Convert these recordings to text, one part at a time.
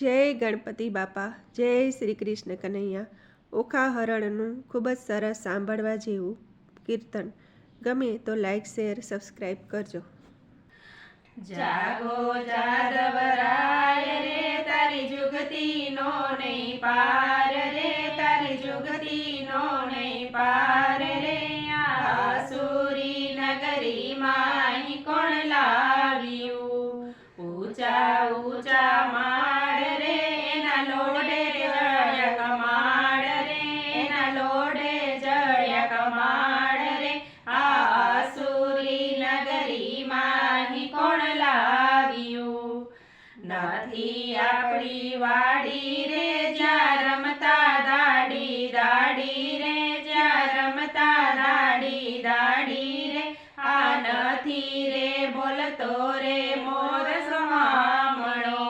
જય ગણપતિ બાપા, જય શ્રી કૃષ્ણ કનૈયા. ઓખા હરણનું ખૂબ જ સરસ સાંભળવા જેવું કીર્તન. ગમે તો લાઈક, શેર, સબસ્ક્રાઈબ કરજો. જાગો જાદવરાય રે, તારી જુગતીનો નહીં પાર રે, તારી જુગતીનો નહીં પાર રે. આસુરી નગરીમાં અહીં કોણ લાવ્યું? ઊંચા ઊંચા માળ રે, એના લોડે જળ્યા કમાડ રે, એના લોડે જળ્યા કમાડ રે. આસુરી નગરીમાં અહીં કોણ લાવ્યું? નથી આપણી વાડી રે, જ્યાં રમતા દાડી દાડી રે, જ્યાં રમતા દાડી દાડી રે. આ નથી રે બોલતો રે મોર સોહામણો,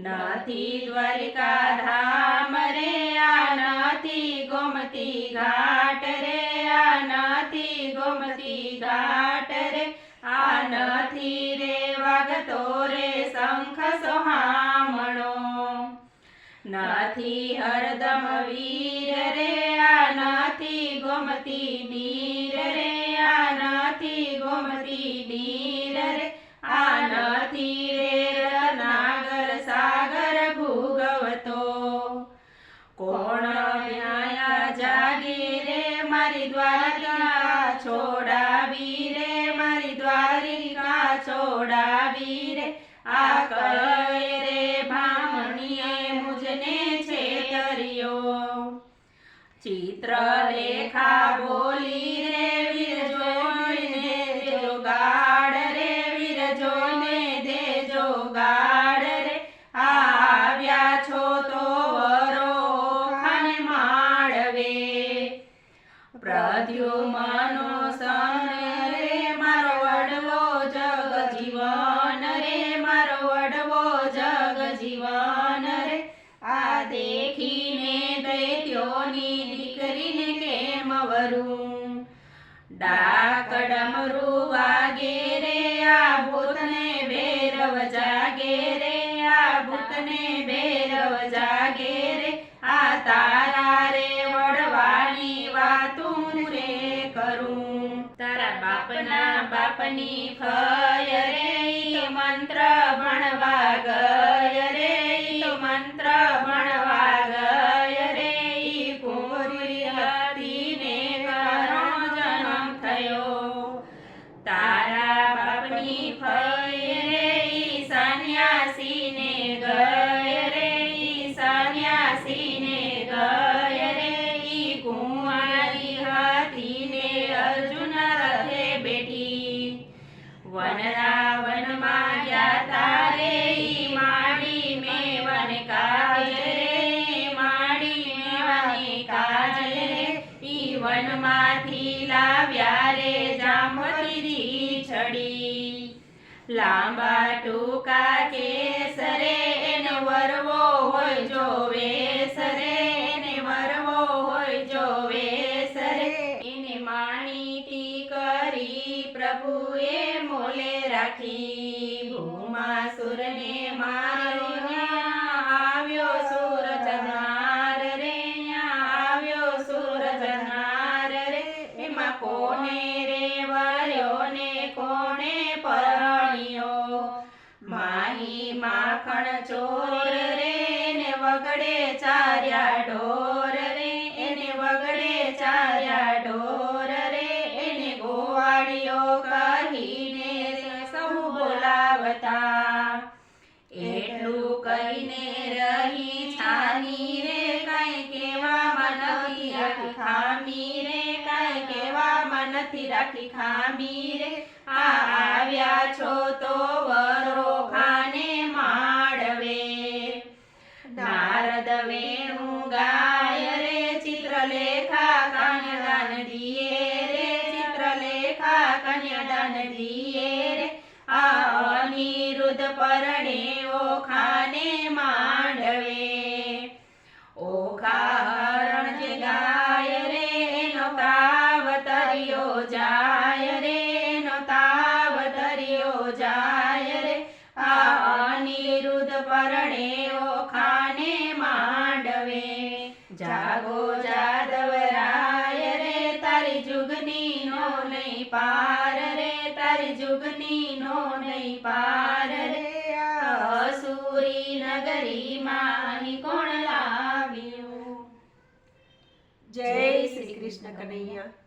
નથી દ્વારિકા ધામ રે, આ નથી ગોમતી ઘાટ રે, આ નથી ગોમતી ઘાટ રે. આ નથી રે વાગતો રે શંખ સોહામણો, નથી હરદમ વીર રે, આ નથી ગોમતી નીર રે, આ નથી ગોમતી નીર રે. આ નથી રે રત્નાગર સાગર ભૂગવતો, કોણ ન્યાયા જાગી રે મારી દ્વારિકા છોડાવી રે, મારી દ્વારિકા છોડાવી રે. આ કહે રે ભામણીએ મુજને છેતર્યો, ચિત્રલેખા બોલી રે વીર જોઈને દેજો ગાડ રે, વીર જોઈને દેજો ગાડ રે. આવ્યા છો તો વરો ખાને માળવે, પ્રદ્યુમનો સન રે મારો વડવો જગ જીવન રે, મારો વડવો જગ જીવન રે. આ દેખીને દૈત્યોની દીકરીને કેમ વરું? ડાક ડમરું વાગે રે, આ ભૂતને ભૈરવ જાગે રે, આ ભૂતને ભૈરવ જાગે રે. આ તારા રે વડવાની વાતું રે કરું, તારા બાપના બાપની ખય રે, ઈ મંત્ર ભણવા ગય રે, ઈ મંત્ર ભણવા ગય રે. ઈ કુંવરી હતી ને ઘરનો જન્મ થયો, તારા બાપની ખય રે, ઈ સન્યાસીને ગય રે, ઈ સન્યાસીને ગય રે. ઈ કુંવારી હતી ને અર્જુન રથે બેઠી, વનરાવનમાં ગયા તારે, ઈ માડી મેવન કાજ રે, માડી મેવાની કાજ રે. ઈ વનમાંથી લાવ્યા રે જાંબુની છડી, લાંબા ટૂંકા કેસ રે, એને વરવો હોય જો વેસ રે, એને વરવો હોય જો વેસ રે. એને માણીતી કરી પ્રભુએ મોલે રાખી, ભૂમાસુરને માર્યો ન્યા આવ્યો સૂરજનાર રે, ન્યા આવ્યો સૂરજનાર રે. એમાં કોને રે વર્યો ને કોને પરણ્યો? માહી માખણ ચોર રે, એને વગડે ચાર્યા ઢોર રે, એને વગડે ચાર્યા ઢોર રે. એને ગોવાળિયો કહીને સૌ બોલાવતા, એટલું કહીને રહી છાની રે, કાંઈ કહેવામાં નથી રાખી ખામી રે, કાંઈ કહેવામાં નથી રાખી ખામી રે. આ આવ્યા છો તો વરો ખાને માળવે, નારદ વેણુ ગાય રે, ચિત્રલેખા કન્યાદાન દિયે રે, ચિત્રલેખા કન્યાદાન દિયે રે. આ અનિરુદ્ધ પરણે ઓખાને માંડવે, ઓખા હરણ જે ગાય રે, એનો તાવ તર્યો જાય રે, એનો તાવ તર્યો જાય રે. આ અનિરુદ્ધ પરણે ઓખાને માંડવે જાગો જાદવરાય રે તારી જુગની નો નહીં પાર રે તારી જુગની નો નહીં પાર રે અસુરી નગરીમાં અહીં કોણ લાવ્યું. જય શ્રી કૃષ્ણ કનૈયા.